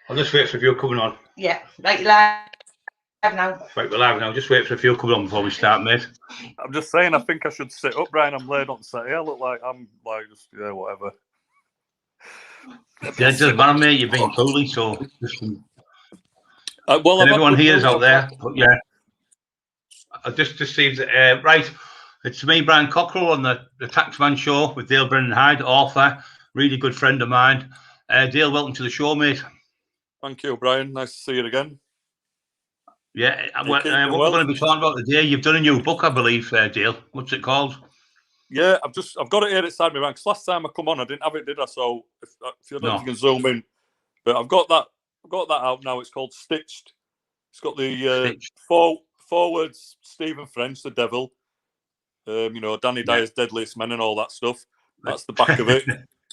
I'll just wait for a few coming on. Yeah, right, live now. Right, we're live now. Just wait for a few coming on before we start, mate. I'm just saying, I think I should sit up, Brian. I'm laid on set here. I look like I'm like, just, yeah, whatever. Yeah, it doesn't matter, mate. You're being bullied, so just, well, and everyone here's out there. But yeah, I just see that, right. It's me, Brian Cockerill, on the Taxman Show with Dale Brennan Hyde, author, really good friend of mine. Dale, welcome to the show, mate. Thank you, Brian. Nice to see you again. Yeah, what we're going to be talking about today, you've done a new book, I believe, Dale. What's it called? Yeah, I've got it here inside me, man. Because last time I come on, I didn't have it, did I? So if you don't know if you can zoom in, but I've got that out now. It's called Stitched. It's got the four words: Stephen French, the devil. You know, Danny Dyer's Deadliest Men and all that stuff. That's the back of it.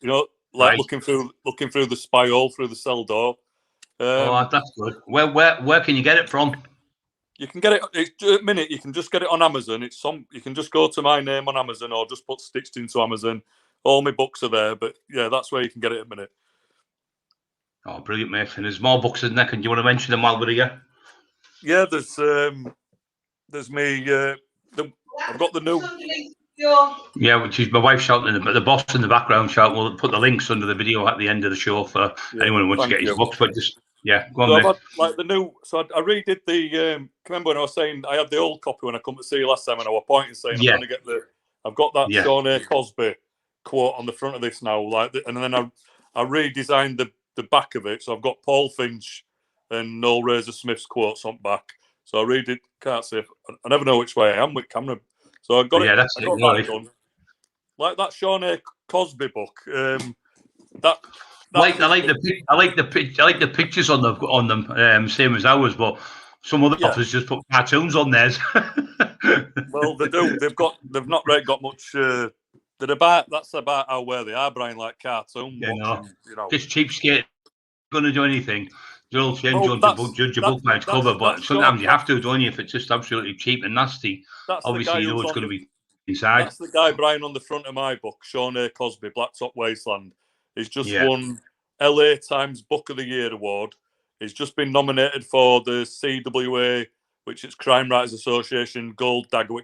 You know, like looking through the spy hole through the cell door. Oh, that's good. Where can you get it from? You can get it at a minute. You can just get it on Amazon. You can just go to my name on Amazon or just put Stitched into Amazon. All my books are there, but yeah, that's where you can get it at a minute. Oh, brilliant, mate! And there's more books in there. Can you want to mention them while we're here? Yeah, there's me. I've got the new. Yeah, which is my wife shouting, but the boss in the background shouting. We'll put the links under the video at the end of the show for anyone who wants to get his books. But just go on, mate. Like the new. So I redid the. Remember when I was saying I had the old copy when I come to see you last time, and I was pointing saying I'm going to get the. I've got that Sean A. Cosby quote on the front of this now, and then I redesigned the back of it. So I've got Paul Finch and Noel Razor Smith's quotes on back. So I redid. Can't say. I never know which way I am with camera. So I got that's I got that done. Like that Sean A. Cosby book. I like the pictures on them, same as ours, but some other authors just put cartoons on theirs. Well, they do. They've not really got much. That's about how where they are, Brian. Like cartoon. You know, just cheapskate. Going to do anything. You'll all change judge your book by its cover, but sometimes you have to, don't you? If it's just absolutely cheap and nasty, obviously you know it's going to be inside. That's the guy, Brian, on the front of my book, Sean A. Cosby, Blacktop Wasteland. He's just won LA Times Book of the Year award. He's just been nominated for the CWA, which is Crime Writers Association Gold Dagger,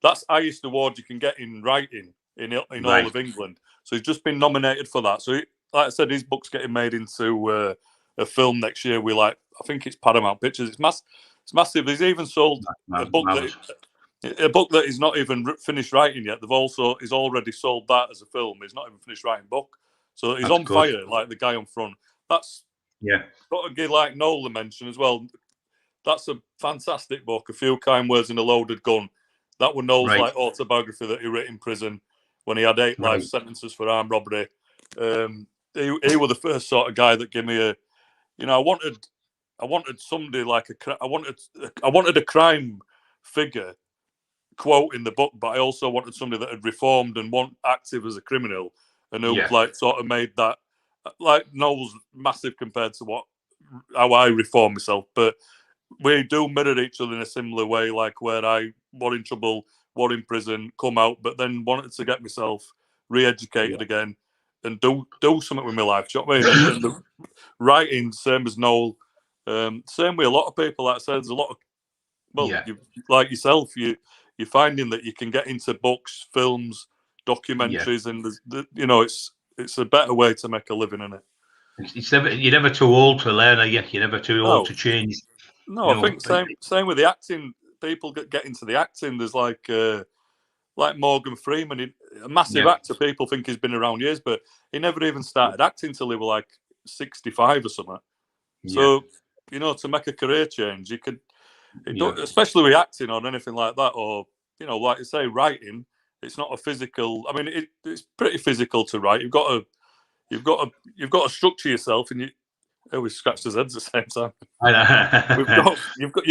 that's the highest award you can get in writing in all of England. So he's just been nominated for that. So, like I said, his book's getting made into a film next year. I think it's Paramount Pictures. It's massive. He's even sold a book that he's not even finished writing yet. He's already sold that as a film. He's not even finished writing book. So he's on fire, like the guy on front. That's got to give like Noel a mention as well. That's a fantastic book. A Few Kind Words and a Loaded Gun. That was Noel's like autobiography that he wrote in prison when he had 8 life sentences for armed robbery. He was the first sort of guy that gave me a. You know, I wanted somebody like I wanted a crime figure quote in the book, but I also wanted somebody that had reformed and active as a criminal, and who like sort of made that like Noel's massive compared to how I reform myself, but we do mirror each other in a similar way, like where I was in trouble, was in prison, come out, but then wanted to get myself re-educated again. And do something with my life. Do you know what I mean? And the writing, same as Noel, same with a lot of people. Like I said, there's a lot of like yourself. You're finding that you can get into books, films, documentaries, and it's a better way to make a living in it. You're never too old to learn, are you? You're never too old to change. No, I think same with the acting. People get into the acting. There's like Morgan Freeman, a massive actor. People think he's been around years, but he never even started acting till he was like 65 or something. So, to make a career change, you could, especially with acting or anything like that, or like you say, writing. It's not a physical. I mean, it's pretty physical to write. You've got to structure yourself, and you always scratch his heads at the same time. You've got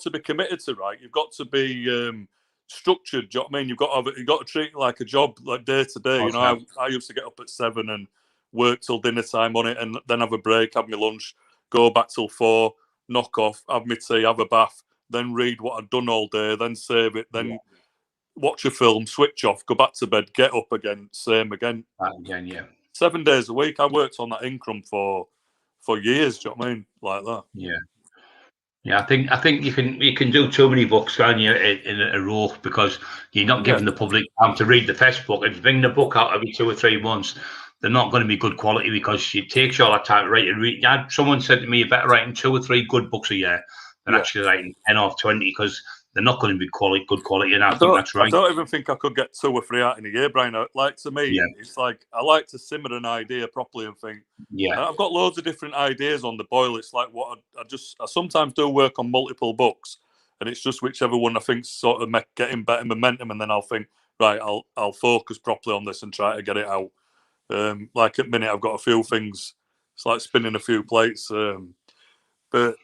to be committed to write. You've got to be structured. Do you know what I mean? You've got to treat it like a job, like day to day. I used to get up at 7 and work till dinner time on it, and then have a break, have my lunch, go back till 4, knock off, have my tea, have a bath, then read what I've done all day, then save it, then watch a film, switch off, go back to bed, get up again, same again. 7 days a week. I worked on that income for years. Do you know what I mean? Like that. Yeah. Yeah, I think you can do too many books, can't you, in a row, because you're not giving the public time to read the first book. If you bring the book out every 2 or 3 months, they're not going to be good quality, because it takes you all that time to write and read. Someone said to me, you're better writing 2 or 3 good books a year than actually writing 10 or 20, because they're not going to be good quality, and I think that's right. I don't even think I could get 2 or 3 out in a year, Brian. Like, to me, it's like I like to simmer an idea properly and think. I've got loads of different ideas on the boil. It's like what I sometimes do work on multiple books, and it's just whichever one I think's sort of getting better momentum, and then I'll think, right, I'll focus properly on this and try to get it out. Like at the minute, I've got a few things. It's like spinning a few plates, but.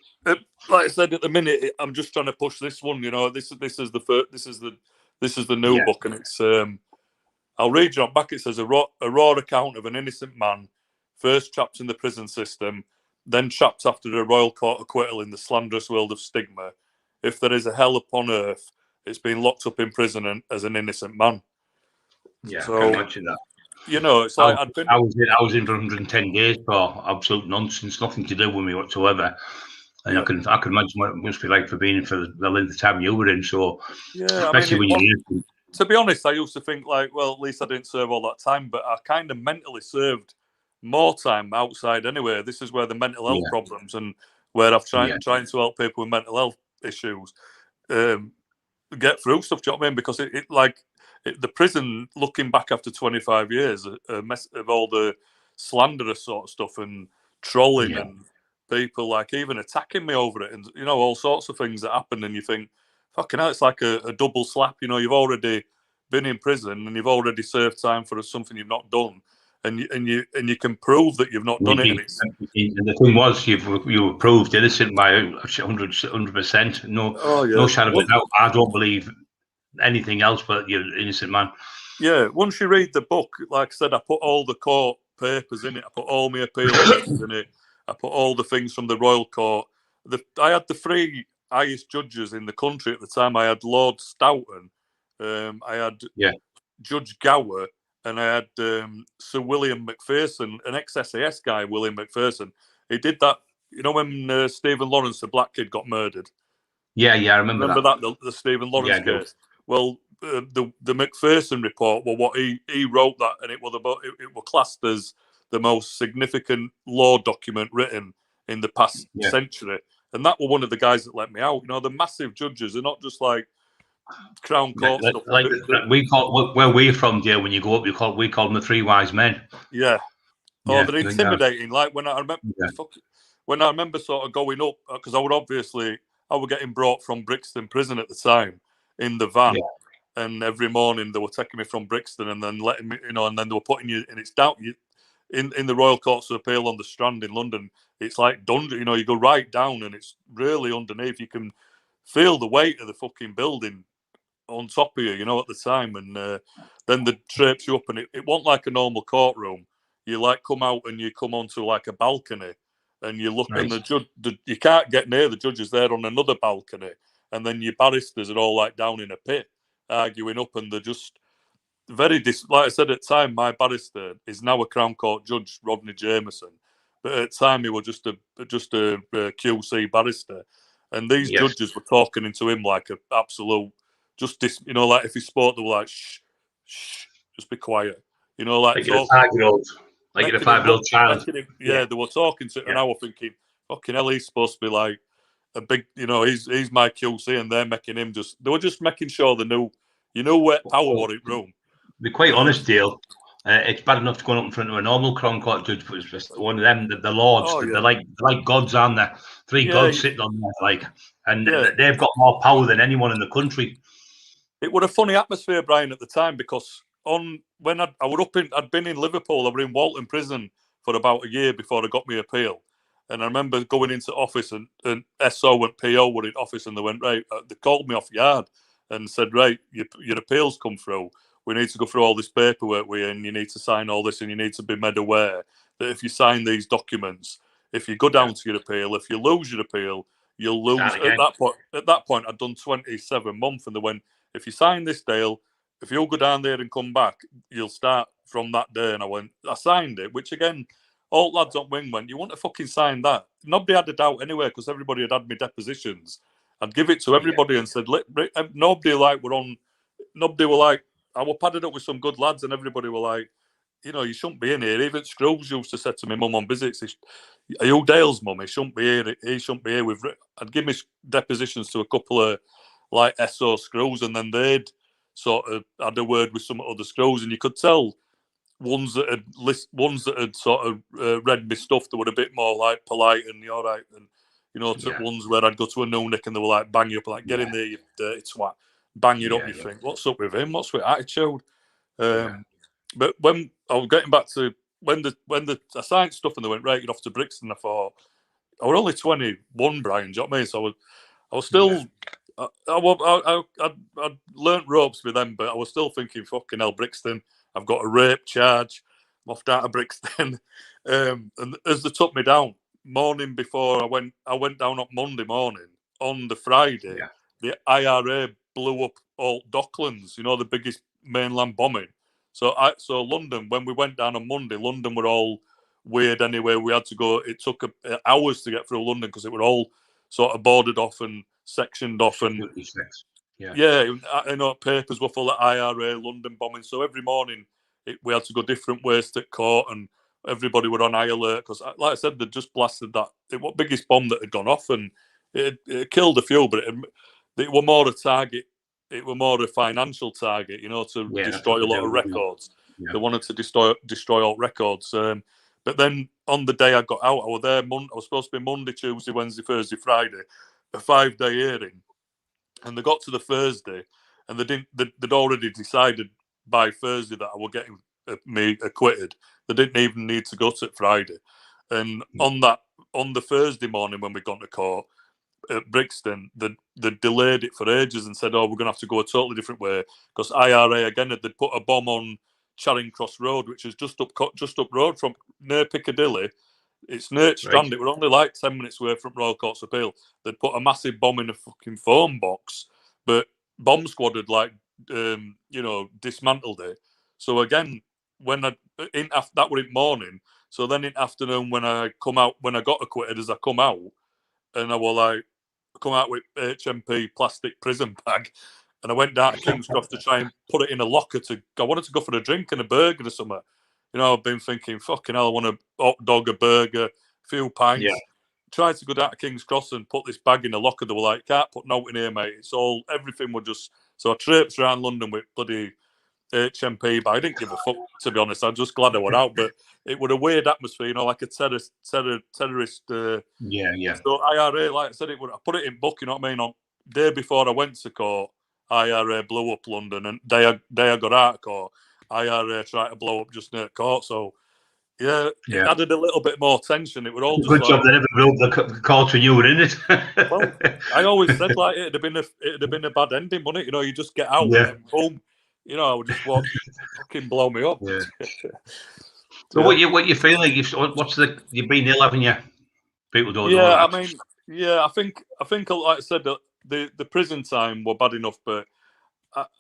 Like I said, at the minute, I'm just trying to push this one. You know, this is the new book, and it's. I'll read you on back. It says a raw account of an innocent man, first trapped in the prison system, then trapped after a royal court acquittal in the slanderous world of stigma. If there is a hell upon earth, it's been locked up in prison as an innocent man. Yeah, so, I can imagine that. You know, it's like I was in for 110 days for absolute nonsense, nothing to do with me whatsoever. And I can imagine what it must be like for being in for the length of time you were in. So, especially when you're to be honest, I used to think like, well, at least I didn't serve all that time, but I kind of mentally served more time outside anyway. This is where the mental health problems and where I've trying to help people with mental health issues get through stuff. Do you know what I mean? Because the prison, looking back after 25 years, a mess of all the slanderous sort of stuff and trolling and people like even attacking me over it, and you know, all sorts of things that happen, and you think, fucking hell, it's like a double slap. You know, you've already been in prison and you've already served time for something you've not done, and you can prove that you've not done it. And the thing was, you were proved innocent by 100%. No shadow of a doubt. I don't believe anything else, but you're an innocent man. Yeah, once you read the book, like I said, I put all the court papers in it. I put all my appeal papers in it. I put all the things from the royal court. I had the 3 highest judges in the country at the time. I had Lord Stoughton, I had Judge Gower, and I had Sir William McPherson, an ex-SAS guy, William McPherson. He did that, you know, when Stephen Lawrence, the black kid, got murdered. Yeah, I remember that. The Stephen Lawrence case. Well, the McPherson report, well, what he wrote that, and it was classed as the most significant law document written in the past century. And that was one of the guys that let me out. You know, the massive judges are not just like Crown Court stuff. Like we call where we're from, dear. When you go up, we call them the 3 wise men. Yeah. Oh, they're intimidating. Like when I remember sort of going up, because I was getting brought from Brixton prison at the time in the van. Yeah. And every morning they were taking me from Brixton and then letting me, you know, and then they were putting you, and it's down in the Royal Courts of Appeal on the Strand in London. It's like dungeon, you know, you go right down and it's really underneath. You can feel the weight of the fucking building on top of you, you know, at the time. And then they traipse you up, and it wasn't like a normal courtroom. You like come out and you come onto like a balcony, and you look, and the judge, you can't get near the judges. They're on another balcony, and then your barristers are all like down in a pit arguing up, and they're just very like I said at the time, my barrister is now a Crown Court judge, Rodney Jameson, but at the time he was just a QC barrister, and these judges were talking into him like an absolute you know, like if he spoke, they were like, shh, just be quiet, you know, like a 5-year-old, like a 5-year-old child. They were talking to, and I was thinking, fucking hell, he's supposed to be like a big, you know, he's my QC, and they're making him they were just making sure they knew, you know, where power was in room. To be quite honest, Dale, it's bad enough to go up in front of a normal Crown Court judge, but it's just one of them, the lords, they're like gods, aren't there? 3 gods sitting on there, like, and they've got more power than anyone in the country. It was a funny atmosphere, Brian, at the time, because when I'd been in Liverpool, I was in Walton Prison for about a year before I got my appeal. And I remember going into office, and SO and PO were in office, and they went, right, they called me off yard and said, right, your appeals come through. We need to go through all this paperwork with you, and you need to sign all this, and you need to be made aware that if you sign these documents, if you go down to your appeal, if you lose your appeal, you'll lose. At that point, I'd done 27 months, and they went, if you sign this, Dale, if you'll go down there and come back, you'll start from that day. And I signed it, which again, all lads on wing went, you want to fucking sign that? Nobody had a doubt anyway, because everybody had had me depositions. I'd give it to everybody and said, nobody were like, I was padded up with some good lads, and everybody were like, you know, you shouldn't be in here. Even Scrooge used to say to me mum on visits, are you Dale's mum? He shouldn't be here. He shouldn't be here. I'd give me depositions to a couple of like SO screws, and then they'd sort of had a word with some other screws, and you could tell ones that had sort of read me stuff that were a bit more like polite and you're right, and you know, to ones where I'd go to a new nick and they were like bang you up, like get in there, you dirty twat, bang you up. You think, what's up with him? What's with attitude? But when I was getting back to when I signed stuff and they went right, you're off to Brixton, I thought I was only 21, Brian. Do you know what I mean? So I was still. I'd learnt ropes with them, but I was still thinking, fucking hell, Brixton, I've got a rape charge, I'm off down to Brixton. And as they took me down, morning before I went down on Monday morning. On the Friday, the IRA blew up all Docklands, you know, the biggest mainland bombing. So London, when we went down on Monday, London were all weird anyway. We had to go, it took hours to get through London because it were all sort of boarded off and sectioned off, and you know, papers were full of IRA London bombing. So every morning we had to go different ways to court, and everybody were on high alert because, like I said, they just blasted that. It was the biggest bomb that had gone off, and it killed a few, but it were more a target. It were more a financial target, you know, to destroy a lot of records. They wanted to destroy all records. But then on the day I got out, I was there. I was supposed to be Monday, Tuesday, Wednesday, Thursday, Friday, a 5-day hearing, and they got to the Thursday, and they'd already decided by Thursday that I was getting me acquitted. They didn't even need to go to Friday, and on the Thursday morning when we got to court at Brixton, they delayed it for ages and said, "Oh, we're going to have to go a totally different way," because IRA again they'd put a bomb on Charing Cross Road, which is just up road from near Piccadilly. It's near Strand. It were only like 10 minutes away from Royal Courts of Appeal. They'd put a massive bomb in a fucking phone box, but bomb squad had dismantled it. So again, that were in morning. So then in afternoon when I got acquitted, as I come out, and I was like, come out with HMP plastic prison bag, and I went down to King's Cross to try and put it in a locker. I wanted to go for a drink and a burger or something. You know, I've been thinking, fucking hell, I want a hot dog, a burger, a few pints. Tried to go down to King's Cross and put this bag in a locker. They were like, can't put nothing in here, mate. It's all, everything would just... So I traipsed around London with bloody HMP, but I didn't give a fuck, to be honest. I'm just glad I went out. But it was a weird atmosphere, you know, like a terrorist. So IRA, like I said, I put it in book, you know what I mean? On day before I went to court, IRA blew up London, and day I got out of court, IRA tried to blow up just near court. So it added a little bit more tension. It would all good job they never blew up the court to you, didn't it? Well, I always said like it'd have been a bad ending, wouldn't it? You know, you just get out and boom, you know, I would just fucking blow me up. So what you feeling? You've been ill, haven't you? People don't know that. I think like I said, the prison time were bad enough, but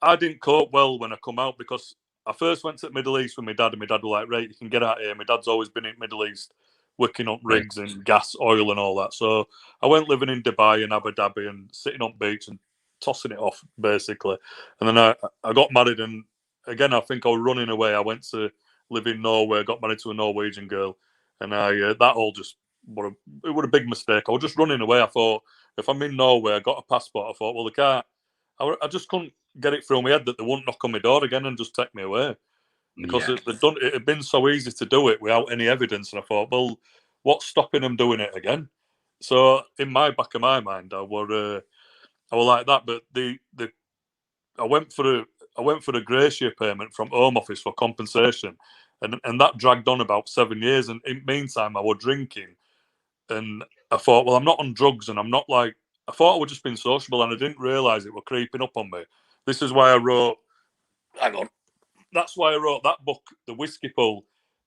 I didn't cope well when I come out, because I first went to the Middle East with my dad, and my dad was like, right, you can get out here. My dad's always been in the Middle East, working up rigs and gas, oil and all that. So I went living in Dubai and Abu Dhabi and sitting on beach and tossing it off, basically. And then I got married, and again, I think I was running away. I went to live in Norway, got married to a Norwegian girl, and that all just, it was a big mistake. I was just running away. I thought, if I'm in Norway, I got a passport. I thought, well, they can't. I just couldn't get it through my head that they wouldn't knock on my door again and just take me away, because it had been so easy to do it without any evidence. And I thought, well, what's stopping them doing it again? So in my back of my mind, I was like that. But I went for a gratia payment from Home Office for compensation, and that dragged on about 7 years. And in the meantime, I was drinking, and I thought, well, I'm not on drugs, and I'm not like, I thought I was just being sociable, and I didn't realise it were creeping up on me. This is why I wrote, that's why I wrote that book, The Whiskey Pull,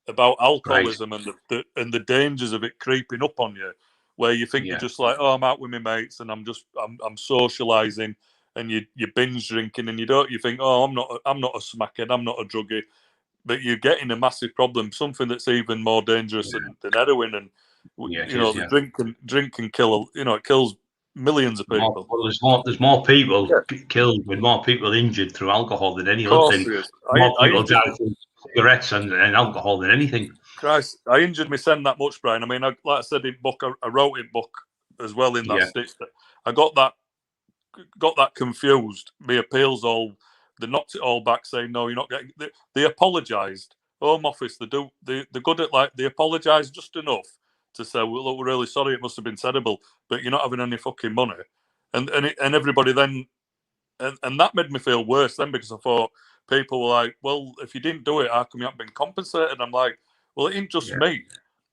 about alcoholism and the dangers of it creeping up on you, where you think you're just like, oh, I'm out with my mates and I'm socialising, and you binge drinking, and you think, oh, I'm not a smackhead, I'm not a druggie, but you're getting a massive problem, something that's even more dangerous than heroin, and the drink can kill, it kills millions of people. There's more people killed with more people injured through alcohol than any other thing. More people die through cigarettes and alcohol than anything. Christ, I injured my son that much, Brian. I mean, like I said in book, I wrote in book as well in that stitch. I got that confused. My appeals they knocked it all back, saying no, you're not getting. They apologised. Home Office, they're good at they apologised just enough to say, well, look, we're really sorry, it must have been terrible, but you're not having any fucking money, and everybody then, and that made me feel worse then, because I thought people were like, well, if you didn't do it, how come you haven't been compensated? I'm like, well, it ain't just me.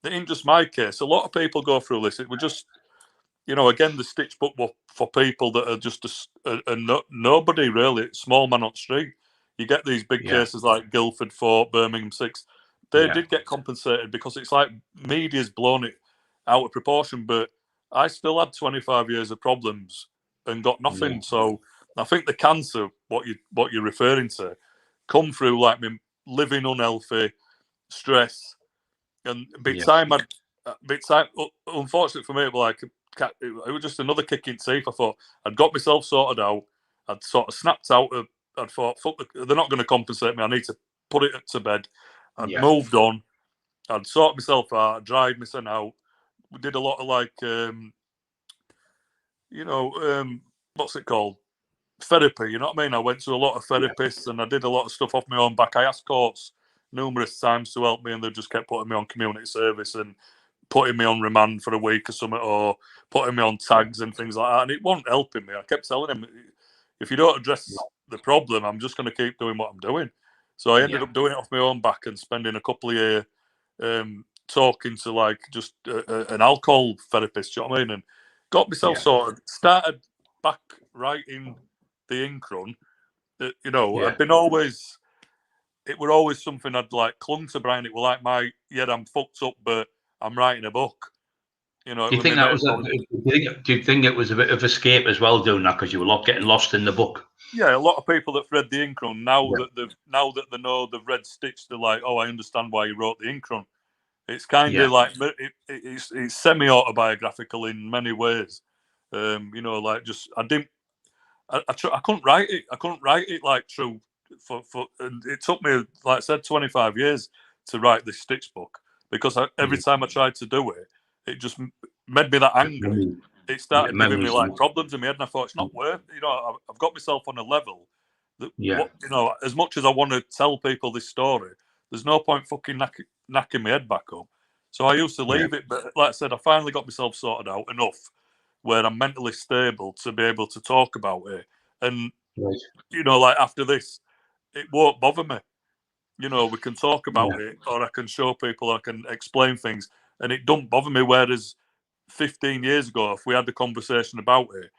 It ain't just my case. A lot of people go through this. It was just, again, the stitch book for people that are just nobody really, small man on the street. You get these big cases like Guildford 4, Birmingham 6. They did get compensated because it's like media's blown it out of proportion. But I still had 25 years of problems and got nothing. So I think the cancer, what you're referring to, come through like me living unhealthy, stress, and unfortunately for me, it was just another kick in teeth. I thought I'd got myself sorted out. I'd sort of snapped out of. I thought, fuck, they're not going to compensate me. I need to put it to bed. I'd moved on. I'd sorted myself out. I'd dried myself out. We did a lot of what's it called? Therapy. You know what I mean? I went to a lot of therapists and I did a lot of stuff off my own back. I asked courts numerous times to help me, and they just kept putting me on community service and putting me on remand for a week or something, or putting me on tags and things like that. And it wasn't helping me. I kept telling them, if you don't address the problem, I'm just going to keep doing what I'm doing. So I ended up doing it off my own back and spending a couple of years talking to just an alcohol therapist, you know what I mean? And got myself sorted. Started back writing the ink run. I'd been always, it were always something I'd clung to, Brian. It was like I'm fucked up, but I'm writing a book. Do you think that was? Do you think it was a bit of escape as well, doing that, because you were getting lost in the book? Yeah, a lot of people that read the ink run now that they know they've read Stitch, they're like, oh, I understand why you wrote the ink run. It's kind of it's semi-autobiographical in many ways. I couldn't write it. I couldn't write it true. And it took me, like I said, 25 years to write this Stitch book, because every time I tried to do it, it just made me that angry. It started giving me problems in my head, and I thought, it's not worth. I've got myself on a level that as much as I want to tell people this story, there's no point fucking knacking my head back up. So I used to leave it, but like I said, I finally got myself sorted out enough where I'm mentally stable to be able to talk about it. And after this, it won't bother me. We can talk about it, or I can show people, I can explain things, and it don't bother me. Whereas 15 years ago, if we had a conversation about it,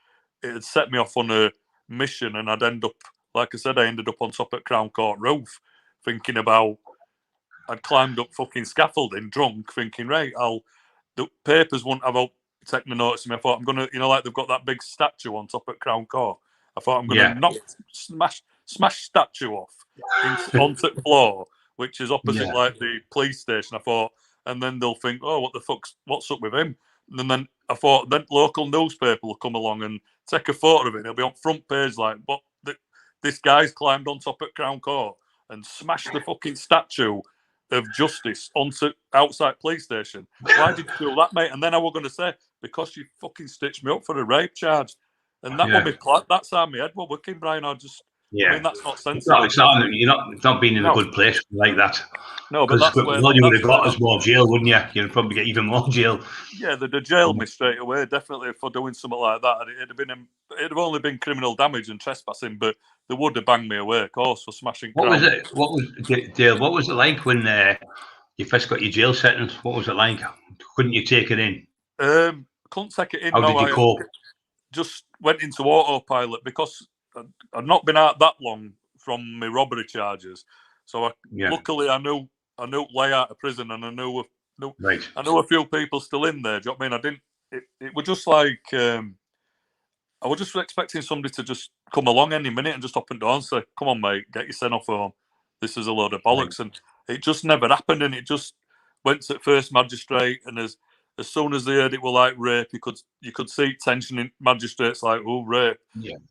it'd set me off on a mission, and I'd end up, like I said, I ended up on top of Crown Court roof, thinking about, I'd climbed up fucking scaffolding drunk, thinking, right, the papers won't have taken a notice of me. I thought, I'm going to, they've got that big statue on top of Crown Court. I thought, I'm going to smash statue off onto the floor, which is opposite the police station. I thought, and then they'll think, oh, what's up with him? And then I thought, then local newspaper will come along and take a photo of it. It'll be on front page, this guy's climbed on top of Crown Court and smashed the fucking statue of justice onto outside police station. Why did you do that, mate? And then I was going to say, because you fucking stitched me up for a rape charge. And that that's how my head was working, Brian. I mean, that's not sensible. It's not being in a good place like that. No, but that's where you would have got us more jail, wouldn't you? You'd probably get even more jail. Yeah, they'd jail me straight away, definitely, for doing something like that. It'd have only been criminal damage and trespassing, but they would have banged me away, of course, for smashing. What was it like when you first got your jail sentence? What was it like? Couldn't you take it in? Couldn't take it in. How did you cope? Just went into autopilot because I'd not been out that long from my robbery charges. So luckily I knew way out of prison, and I knew a few people still in there. Do you know what I mean? It was just like I was just expecting somebody to just come along any minute and just up and down and say, "Come on, mate, get your son off home. This is a load of bollocks." And it just never happened. And it just went to first magistrate. And as soon as they heard it were like rape, you could see tension in magistrates like, "Oh, rape,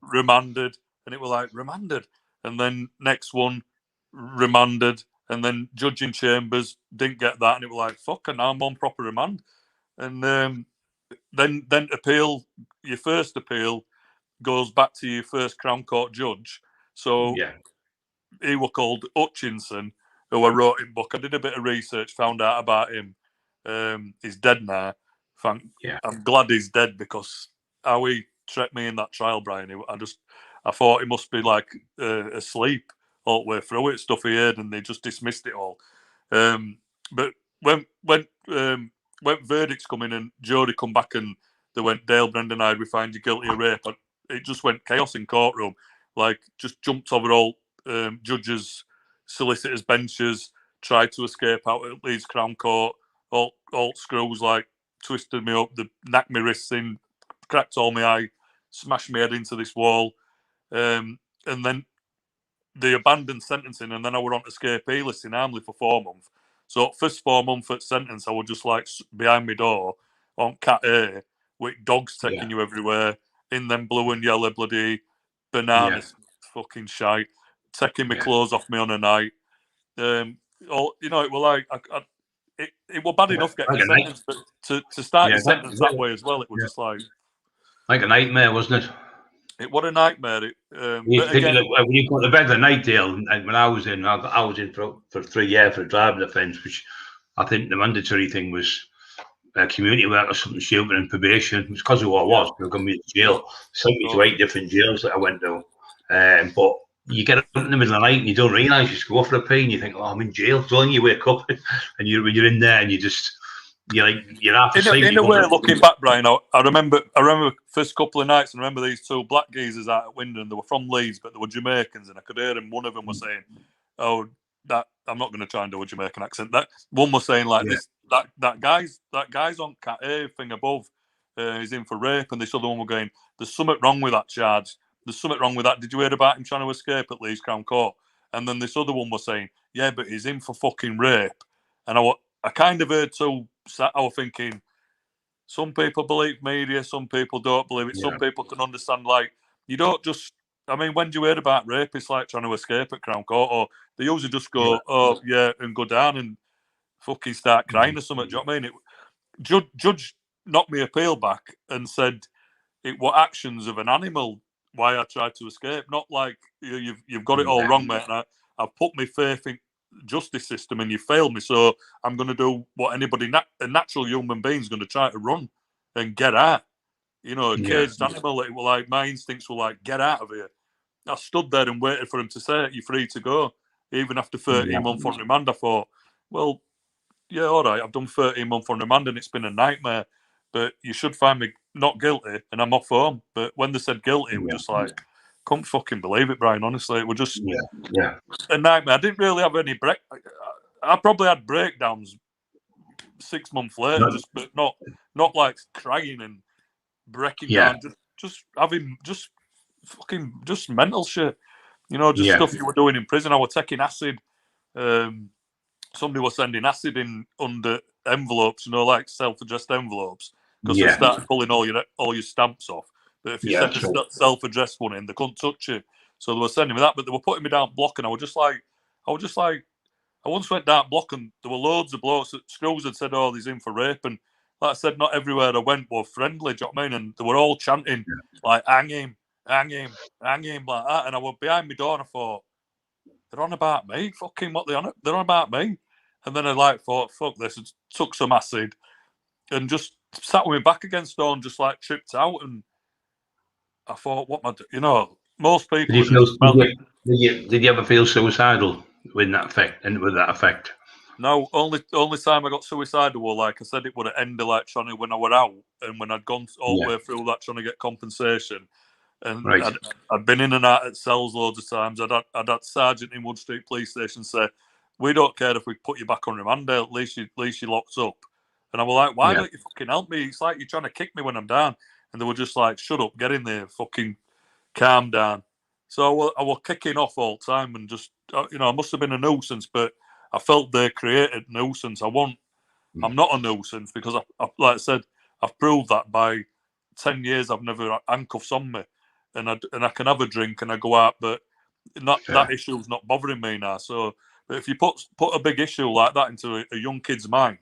remanded," and it were like remanded. And then next one, remanded, and then judge in chambers didn't get that, and it were like, "Fuck, and now I'm on proper remand." And then appeal. Your first appeal goes back to your first Crown Court judge. So he was called Hutchinson, who I wrote in book. I did a bit of research, found out about him. He's dead now. I'm glad he's dead, because how he treated me in that trial, Brian, I thought he must be like asleep all the way through it, stuff he heard, and they just dismissed it all. But when verdicts come in and jury come back and they went, "Dale Brendan Hyde, we find you guilty of rape," it just went chaos in courtroom. Like, just jumped over all judges, solicitors' benches, tried to escape out at Leeds Crown Court. All screws, like, twisted me up, they knocked my wrists in, cracked all my eye, smashed my head into this wall. And then they abandoned sentencing, and then I were on escapee list in Armley for 4 months. So first 4 months at sentence, I was just like behind my door on Cat A with dogs taking you everywhere, in them blue and yellow bloody bananas, fucking shite, taking my clothes off me on a night. It was like it was bad enough getting a sentence, but to start your sentence that way as well, it was just like a nightmare, wasn't it? It was a nightmare. When you go to bed at night, Dale, and when I was in for 3 years for a driving offence, which I think the mandatory thing was community work or something stupid, and probation. It was because of what I was. They were going to be in jail. Sent me to 8 different jails that I went to. But you get up in the middle of the night and you don't realise, you just go for a pee and you think, "Oh, I'm in jail." So then you wake up and when you're in there and you're half asleep. In a way, looking back, Brian, I remember first couple of nights, and I remember these 2 black geezers out at window, and they were from Leeds, but they were Jamaicans, and I could hear them. One of them was saying, "Oh, that I'm not going to try and do a Jamaican accent." That one was saying like this. That guy's on Cat A thing above. He's in for rape, and this other one were going, "There's something wrong with that charge. There's something wrong with that. Did you hear about him trying to escape at Leeds Crown Court?" And then this other one was saying, "Yeah, but he's in for fucking rape." And I kind of heard 2. I was thinking, some people believe media, some people don't believe it. Some people can understand, like, you don't just. I mean, when do you hear about rapists like trying to escape at Crown Court, or they usually just go, "Oh yeah," and go down and fucking start crying or something. Do you know what I mean? Judge knocked me appeal back and said it were actions of an animal why I tried to escape, not like you've got it all wrong, mate. And I've put my faith in justice system and you failed me, so I'm going to do what anybody, a natural human being, is going to try to run and get out. A caged animal. It were like, my instincts were like, "Get out of here." I stood there and waited for him to say, "You're free to go." Even after 13 months on remand, I thought, well, yeah, all right, I've done 13 months on remand and it's been a nightmare, but you should find me not guilty and I'm off home. But when they said guilty, it was just like, couldn't fucking believe it, Brian. Honestly, it was just a nightmare. I didn't really have any break. I probably had breakdowns 6 months later, but not like crying and breaking down. Just having fucking mental shit. Stuff you were doing in prison. I was taking acid. Somebody was sending acid in under envelopes, like self-addressed envelopes, because they started pulling all your stamps off. But if you sent a self-addressed one in, they couldn't touch it. So they were sending me that, but they were putting me down block, and I was just like, I once went down block, and there were loads of blokes that Screws had said, "Oh, he's in for rape," and like I said, not everywhere I went were friendly. Do you know what I mean? And they were all chanting like, "Hang him, hang him, hang him," like that. And I was behind my door, and I thought, they're on about me. Fucking what they're on about me. And then I thought, fuck this, and took some acid and just sat with my back against the door and just like tripped out. And I thought, what am I doing? Most people. Did you ever feel suicidal with that effect? No, only time I got suicidal was, like I said, it would have ended like trying to, when I were out and when I'd gone all the way through that trying to get compensation. And I'd been in and out at cells loads of times. I'd had Sergeant in Wood Street Police Station say, "We don't care if we put you back on remand, at least you're locked up." And I was like, "Why don't you fucking help me? It's like you're trying to kick me when I'm down." and they were just like, "Shut up, get in there, fucking calm down." So I was kicking off all the time, and just I must have been a nuisance, but I felt they created nuisance. I'm not a nuisance because like I said, I've proved that by 10 years I've never had handcuffs on me, and I can have a drink and I go out, but that issue's not bothering me now. So, but if you put a big issue like that into a young kid's mind,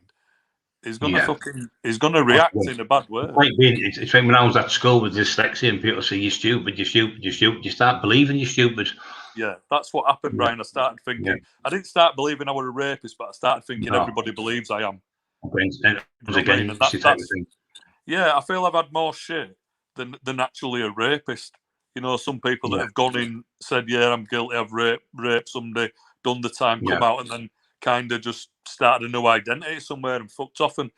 he's gonna react in a bad way. It's like when I was at school with dyslexia and people say you're stupid, you start believing you're stupid. Yeah, that's what happened, Brian. I started thinking. I didn't start believing I was a rapist, but I started thinking everybody believes I am. Yeah, I feel I've had more shit than actually a rapist. Some people that have gone in, said, "Yeah, I'm guilty. I've raped somebody, done the time, come out, and then kind of just started a new identity somewhere and fucked off." And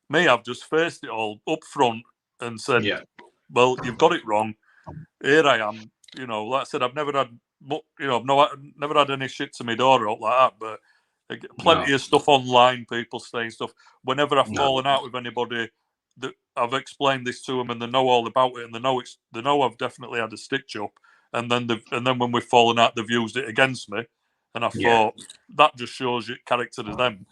me, I've just faced it all up front and said, "Well, you've got it wrong. Here I am." Like I said, I've never had, I've never had any shit to my door out like that, but I get plenty of stuff online, people saying stuff. Whenever I've fallen out with anybody, that I've explained this to them, and they know all about it, and they know I've definitely had a stitch up, and then when we've fallen out, they've used it against me, and I thought that just shows your character to them,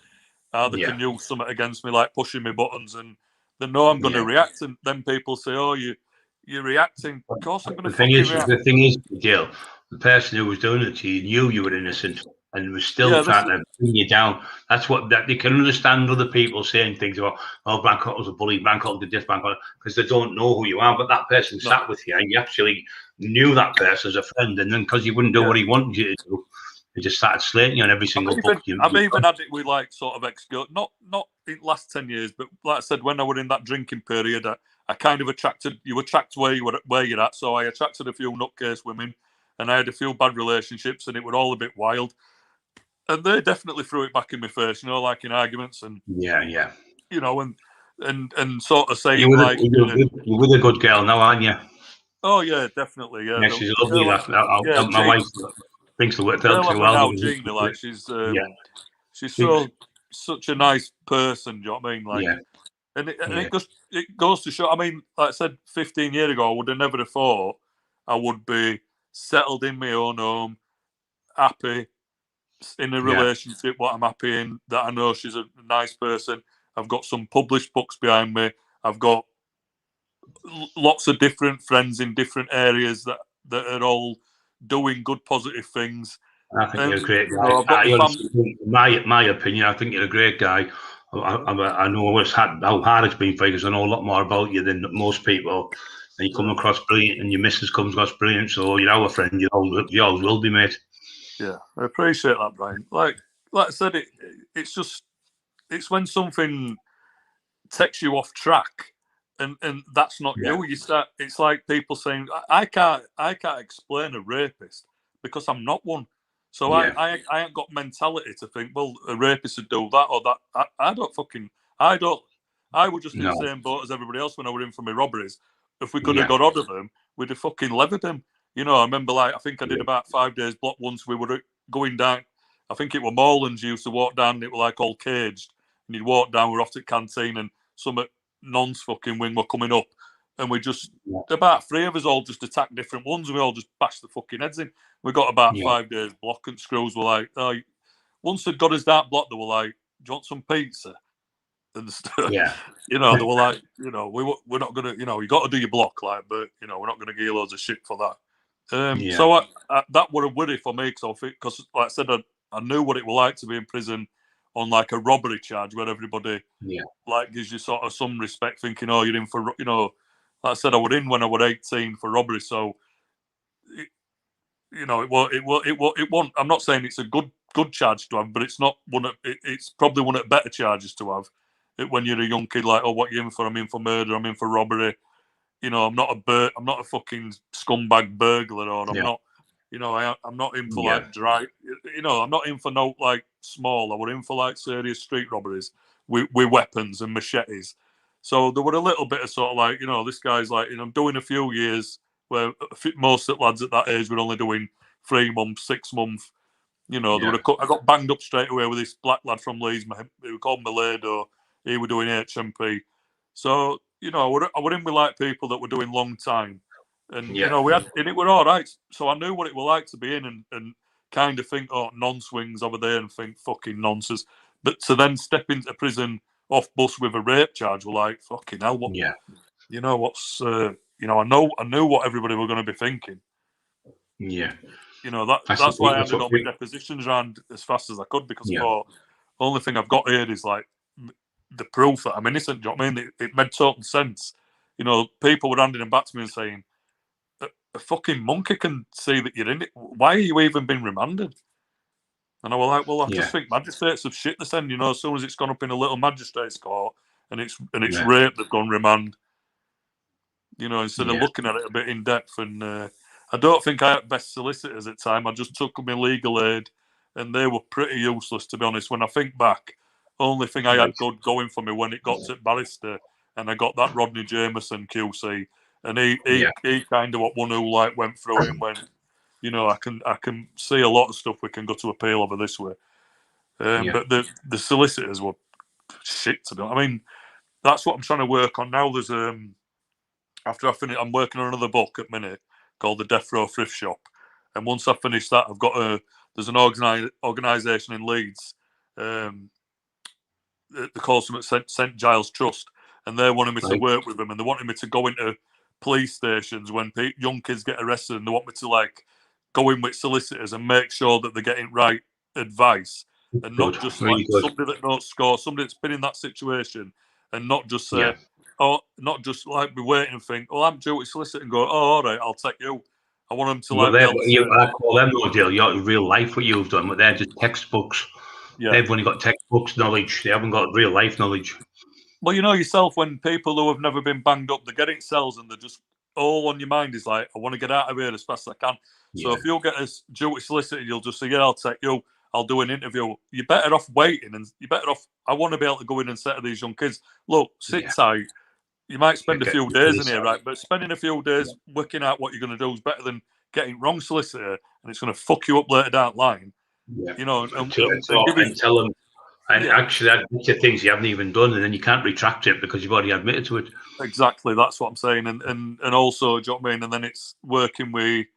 how they can use something against me, like pushing me buttons, and they know I'm going to react, and then people say, "Oh, you're reacting." Of course, I'm going to fucking react. The thing is, Jill, the person who was doing it to you knew you were innocent and was still trying to bring you down. That's what they can understand other people saying things about, "Oh, Blancock was a bully, Blancock did this, Blancock," because they don't know who you are. But that person sat with you, and you actually knew that person as a friend, and then because you wouldn't do what he wanted you to do, he just started slating you on every single book. I've even had it with like sort of not in the last 10 years, but like I said, when I was in that drinking period, I kind of you attract where you're at. So I attracted a few nutcase women, and I had a few bad relationships, and it was all a bit wild. And they definitely threw it back in my face, like in arguments, and and sort of saying you're with a good girl now, aren't you? Oh yeah, definitely. Yeah, she's lovely. My wife thinks the word too well. Gina, like she's such a nice person. Do you know what I mean? Like, and it goes to show. I mean, like I said, 15 years ago, I would have never thought I would be settled in my own home, happy in a relationship. What I'm happy in, that I know she's a nice person. I've got some published books behind me. I've got lots of different friends in different areas that are all doing good, positive things. I think you're a great guy. My opinion, I think you're a great guy. I know how hard it's been for you because I know a lot more about you than most people. And you come across brilliant, and your missus comes across brilliant. So you're our friend. You always will be, mate. Yeah, I appreciate that, Brian. Like I said, it's when something takes you off track, and that's not you. You start. It's like people saying, "I can't explain a rapist because I'm not one." So I ain't got mentality to think, well, a rapist would do that or that. I was just in the same boat as everybody else when I were in for my robberies. If we could have got rid of them, we'd have fucking levered them. I remember, like, I think I did about 5 days block once. We were going down. I think it were Morlands. You used to walk down. It were like all caged, and you'd walk down. We're off to the canteen, and some nonce fucking wing were coming up, and we just about 3 of us all just attacked different ones. We all just bashed the fucking heads in. We got about 5 days block, and screws were like, "Oh," once they'd got us that block, they were like, "Do you want some pizza?" And stuff. They were like, we're not gonna, you got to do your block, like, but we're not gonna give you loads of shit for that. So that would have worried for me because, like I said, I knew what it was like to be in prison on like a robbery charge where everybody like gives you sort of some respect, thinking, "Oh, you're in for," like I said, I was in when I was 18 for robbery, so it won't. I'm not saying it's a good charge to have, but it's not one of it's probably one of the better charges to have. When you're a young kid, like, "Oh, what are you in for?" "I'm in for murder. I'm in for robbery." I'm not a fucking scumbag burglar, or I'm not. I'm not in for like dry. I'm not in for no like small. I were in for like serious street robberies with weapons and machetes. So there were a little bit of sort of like, this guy's like, I'm doing a few years where most of the lads at that age were only doing 3 months, 6 months. I got banged up straight away with this black lad from Leeds. He was called Malado. He was doing HMP. So you know, I were in with like people that were doing long time, and Yeah. you know, and it were all right. So I knew what it were like to be in and kind of think, oh, non-swings over there, and think fucking nonsense. But to then step into prison off bus with a rape charge, were like, fucking hell, what? Yeah. You know what's? You know, I knew what everybody were going to be thinking. Yeah. You know, that's why I handed all my depositions around as fast as I could, because I thought, the only thing I've got here is like the proof that I'm innocent. Do you know what I mean? It made total sense. You know, people were handing them back to me and saying, a fucking monkey can see that you're in it. Why are you even been remanded? And I was like, well, I just think magistrates have shit this end. You know, as soon as it's gone up in a little magistrate's court and it's rape, they've gone remand. You know, instead of looking at it a bit in depth. And I don't think I had best solicitors at the time. I just took my legal aid, and they were pretty useless, to be honest. When I think back, only thing I had good going for me when it got to barrister, and I got that Rodney Jameson QC, and he kind of one who like went through it and went, you know, I can see a lot of stuff we can go to appeal over this way. But the solicitors were shit to do. I mean, that's what I'm trying to work on now. There's after I finish, I'm working on another book at minute called The Death Row Thrift Shop, and once I finish that, I've got there's an organisation in Leeds, they call something St Giles Trust, and they're wanting me to work with them, and they wanted me to go into police stations when young kids get arrested, and they want me to like go in with solicitors and make sure that they're getting right advice, and not just like somebody that knows score, somebody that's been in that situation, and not just say, or not just like be waiting and think, well, I'm duty solicitor, and go, oh, all right, I'll take you. I want them to like. I call them no deal. You're real life what you've done, but they're just textbooks. Yeah. They've only got textbooks knowledge. They haven't got real life knowledge. Well, you know yourself, when people who have never been banged up, they get in cells and they're just all on your mind is like, I want to get out of here as fast as I can. So if you'll get a duty solicitor, you'll just say, yeah, I'll take you. I'll do an interview. You're better off waiting, and you're better off. I want to be able to go in and say to these young kids, look, sit tight. You might spend a few days in here, right? But spending a few days working out what you're going to do is better than getting wrong solicitor, and it's going to fuck you up later down the line. You know, and tell them. And actually, that's things you haven't even done, and then you can't retract it because you've already admitted to it. Exactly, that's what I'm saying, and also, do you know what I mean? And then it's working with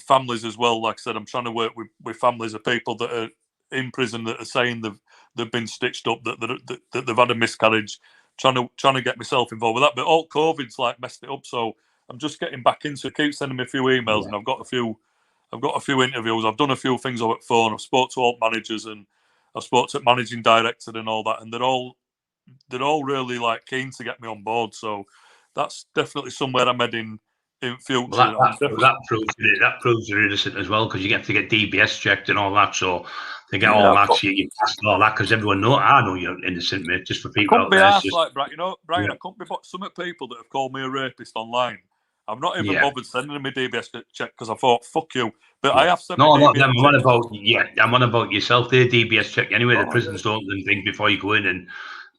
families as well. Like I said, I'm trying to work with families of people that are in prison that are saying they've been stitched up, that they've had a miscarriage. Trying to get myself involved with that, but all COVID's like messed it up. So I'm just getting back into it. Keep sending me a few emails, and I've got a few interviews. I've done a few things over the phone. I've spoke to all managers, and I've spoke to managing director and all that, and they're all really like keen to get me on board. So that's definitely somewhere I'm heading in future. Well, that proves you're innocent as well, because you have to get DBS checked and all that. So they get all that, you pass all that, because everyone I know you're innocent, mate. Just for people out there, like Brian, I couldn't be some of the people that have called me a rapist online. I'm not even bothered sending them a DBS check because I thought, fuck you. But I have sent not them. I'm on about yourself. They're DBS check anyway. The prisons don't and things before you go in, and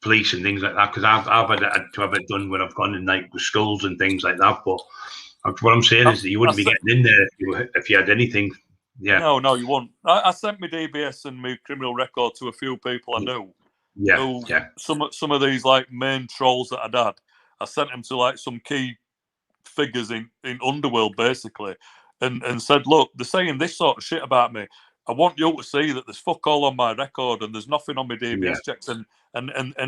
police and things like that. Because I've had to have it done when I've gone in like with schools and things like that. But what I'm saying is that you wouldn't be getting in there if you had anything. Yeah. No, you won't. I sent my DBS and my criminal record to a few people I knew. Some of these like main trolls that I'd had, I sent them to like some key figures in Underworld basically, and said, look, they're saying this sort of shit about me. I want you to see that there's fuck all on my record and there's nothing on my DBS checks, and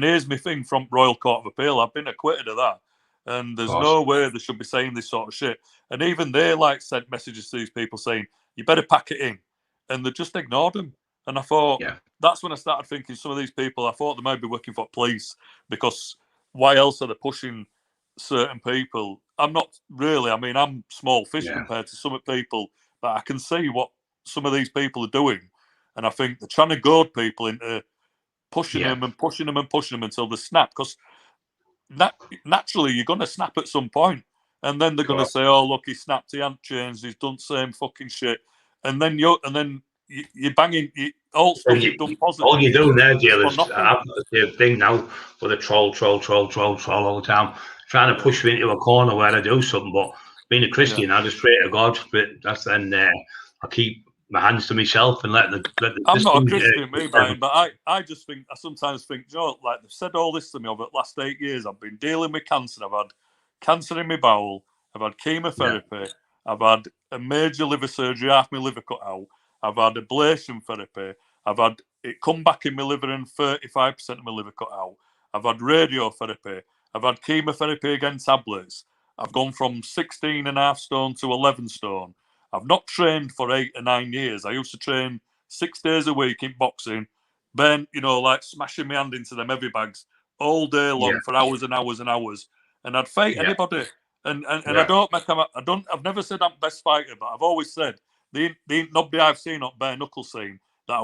here's my thing from Royal Court of Appeal. I've been acquitted of that, and there's no way they should be saying this sort of shit. And even they like sent messages to these people saying, you better pack it in, and they just ignored them. And I thought, that's when I started thinking some of these people, I thought they might be working for police, because why else are they pushing certain people? I'm not really, I mean, I'm small fish compared to some of the people, but I can see what some of these people are doing. And I think they're trying to goad people into pushing them and pushing them and pushing them until they snap. Because naturally, you're going to snap at some point. And then they're going to say, oh, look, he snapped, he hasn't changed, he's done the same fucking shit. And then you're banging all stuff you've done positive. All you're doing there, Jill, is I've got the same thing now with a troll all the time, trying to push me into a corner where I do something. But being a Christian, I just pray to God. But that's then I keep my hands to myself and let the I'm not a Christian, me, Brian, but I just think, I sometimes think, you know, like they've said all this to me over the last 8 years. I've been dealing with cancer. I've had cancer in my bowel. I've had chemotherapy. I've had a major liver surgery, half my liver cut out. I've had ablation therapy. I've had it come back in my liver and 35% of my liver cut out. I've had radiotherapy. I've had chemotherapy again, tablets. I've gone from 16.5 stone to 11 stone. I've not trained for 8 or 9 years. I used to train 6 days a week in boxing, then, you know, like smashing my hand into them heavy bags all day long for hours and hours and hours. And I'd fight anybody. And I don't make them, I've never said I'm best fighter, but I've always said the nobody I've seen up bare knuckle scene that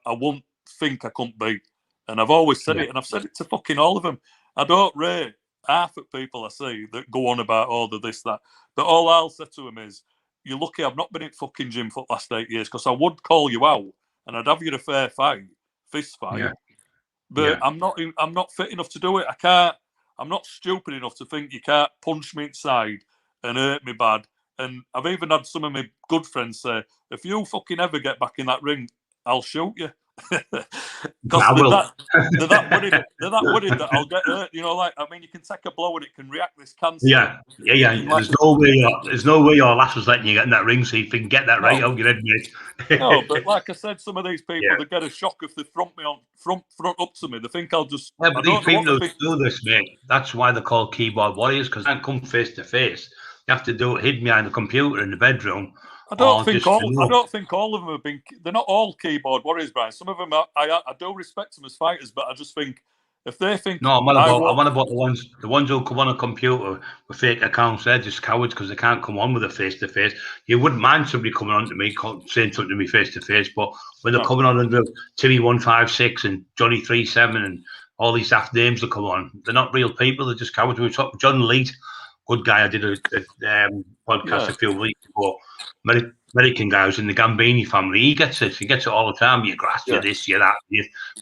I won't think I couldn't beat. And I've always said it, and I've said it to fucking all of them. I don't rate half of people I see that go on about all the this, that. But all I'll say to them is, you're lucky I've not been in fucking gym for the last 8 years, because I would call you out and I'd have you a fair fight, fist fight. Yeah. But I'm not fit enough to do it. I can't. I'm not stupid enough to think you can't punch me inside and hurt me bad. And I've even had some of my good friends say, if you fucking ever get back in that ring, I'll shoot you. Because they're that worried that I'll get hurt. You know, like, I mean, you can take a blow and it can react this cancer. Yeah. There's no way your lass was letting you get in that ring, so you can get that right out your head, mate. No, but like I said, some of these people, they get a shock if they front up to me. They think I'll just. Yeah, but these people who do this, mate, that's why they're called keyboard warriors, because they can't come face to face. You have to do it hidden behind the computer in the bedroom. I don't think all of them have been. They're not all keyboard warriors, Brian. Some of them, I do respect them as fighters, but I just think if they think. No, I'm on about the ones who come on a computer with fake accounts. They're just cowards because they can't come on with a face to face. You wouldn't mind somebody coming on to me saying something to me face to face, but when they're coming on under Timmy 156 and Johnny 37 and all these daft names that come on, they're not real people. They're just cowards. We talked John Leet, good guy. I did a podcast a few weeks ago. American guy who's in the Gambini family. He gets it. He gets it all the time. You're grass, you're this, you're that.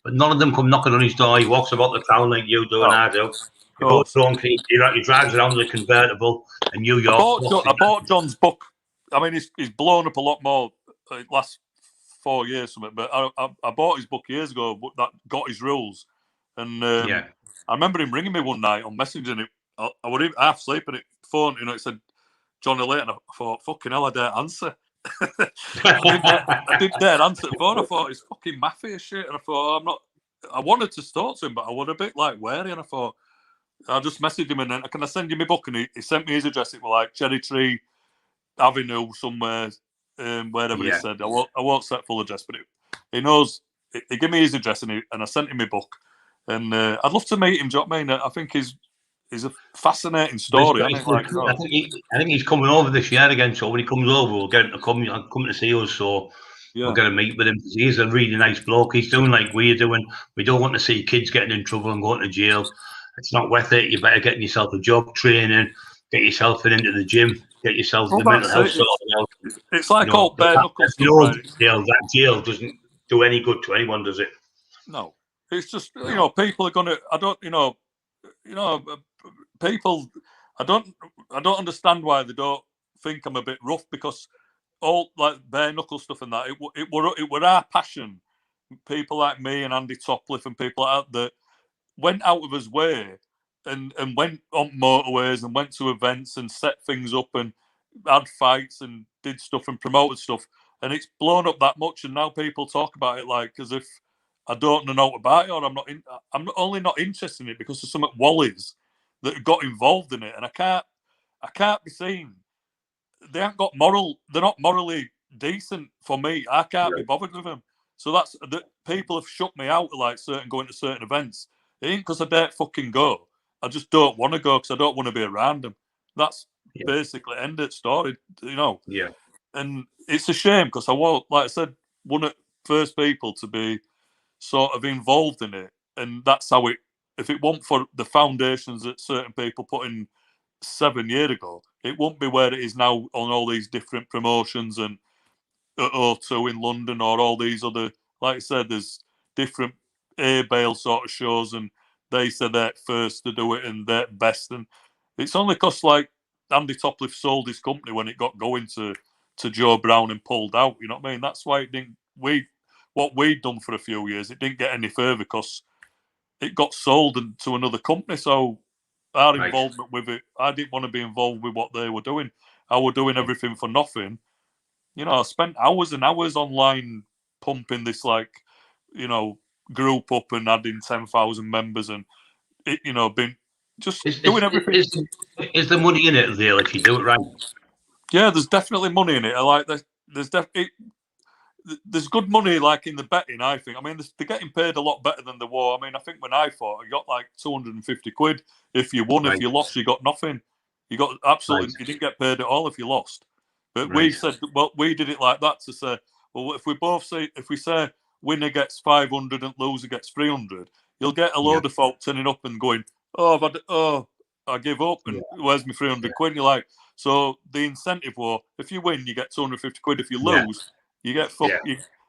But none of them come knocking on his door. He walks about the town like you do and I do. He drives around with a convertible in New York. I bought John's book. I mean, he's blown up a lot more last 4 years from it. But I bought his book years ago. That got his rules. And I remember him ringing me one night on Messenger. And I was half sleeping. Phone, you know, it said John Elliott, and I thought, fucking hell, I dare answer. I didn't dare answer the phone. I thought it's fucking mafia shit, and I thought I wanted to talk to him, but I was a bit like wary, and I thought I'll just message him and then can I send you my book? And he sent me his address. It was like Cherry Tree Avenue somewhere, wherever he said. I won't set full address, but he knows. He gave me his address and I sent him my book. And I'd love to meet him. Do you know what I mean? I think he's a fascinating story. I think he's coming over this year again. So when he comes over, we'll get him to come to see us. So we're going to meet with him. He's a really nice bloke. He's doing like we're doing. We don't want to see kids getting in trouble and going to jail. It's not worth it. You better get yourself a job, training, get yourself into the gym, get yourself the mental health sorted out. It's like all bare knuckles stuff, right? That jail doesn't do any good to anyone, does it? No. It's just, people are going to, people, I don't understand why they don't think I'm a bit rough, because all like bare knuckle stuff and that, it were our passion. People like me and Andy Topliff and people like that went out of his way and went on motorways and went to events and set things up and had fights and did stuff and promoted stuff. And it's blown up that much. And now people talk about it like as if I don't know about it, or I'm only not interested in it because of some wallies that got involved in it. And I can't be seen. They haven't got they're not morally decent for me. I can't be bothered with them. So that's people have shut me out of like going to certain events. It ain't because I don't fucking go. I just don't want to go because I don't want to be around them. That's basically end of story, Yeah. And it's a shame because I was, like I said, one of the first people to be sort of involved in it. And that's how if it weren't for the foundations that certain people put in 7 years ago, it won't be where it is now on all these different promotions and at O2 in London or all these other, like I said, there's different A-Bail sort of shows, and they said they're first to do it and they're best. And it's only because like Andy Topliff sold his company when it got going to to Joe Brown and pulled out. You know what I mean? That's why it didn't. What we'd done for a few years, it didn't get any further because it got sold to another company. So our involvement with it, I didn't want to be involved with what they were doing. I was doing everything for nothing. You know, I spent hours and hours online pumping this, like, you know, group up and adding 10,000 members and, it, you know, been just doing everything. Is the money in it, Dale, if you do it right? Yeah, there's definitely money in it. I like that. There's good money, like, in the betting, I think. I mean, they're getting paid a lot better than the war. I mean, I think when I fought, I got like 250 quid if you won. If you lost, you got nothing. You got absolutely, you didn't get paid at all if you lost. But we said, well, we did it like that to say, well, if we say winner gets 500 and loser gets 300, you'll get a load of folk turning up and going, I give up, and where's my 300 quid? And you're like, so the incentive war, if you win, you get 250 quid. If you lose, you get fucked.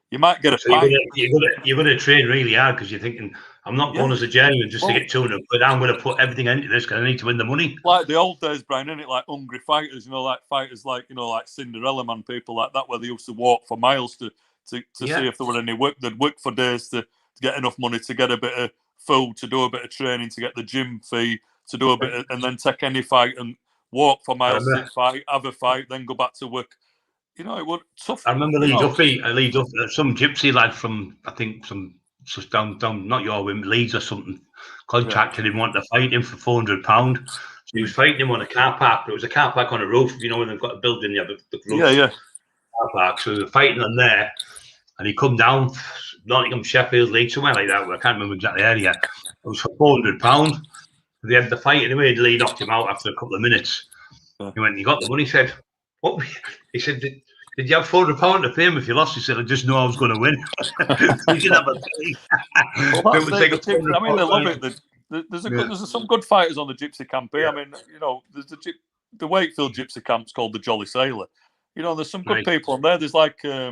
You might get a pint. You're going to train really hard because you're thinking, I'm not going as a genuine just to get 200 quid. I'm going to put everything into this because I need to win the money. Like the old days, Brian, isn't it? Like hungry fighters, you know, like fighters like, you know, like Cinderella Man, people like that, where they used to walk for miles to see if there were any work. They'd work for days to get enough money to get a bit of food, to do a bit of training, to get the gym fee, to do a bit of, and then take any fight and walk for miles, sit fight, have a fight, then go back to work. You know, it was tough. I remember Lee Duffy, some gypsy lad from, I think, just down, not your way, Leeds or something, contacted him, wanted to fight him for £400. So he was fighting him on a car park, but it was a car park on a roof, you know, when they've got a building, you have the roof. Car park. So they were fighting on there, and he come down, Nottingham, Sheffield, Leeds, somewhere like that, I can't remember exactly the area. It was for £400. They had the fight anyway, and Lee knocked him out after a couple of minutes. He went, you got the money? He said, what? He said, did you have £400 to pay him if you lost? He said, I just know I was going to win. You can have a I mean, they love it. There's some good fighters on the Gypsy camp here. I mean, you know, there's the Wakefield Gypsy camp's called the Jolly Sailor. You know, there's some good people on there. There's like, I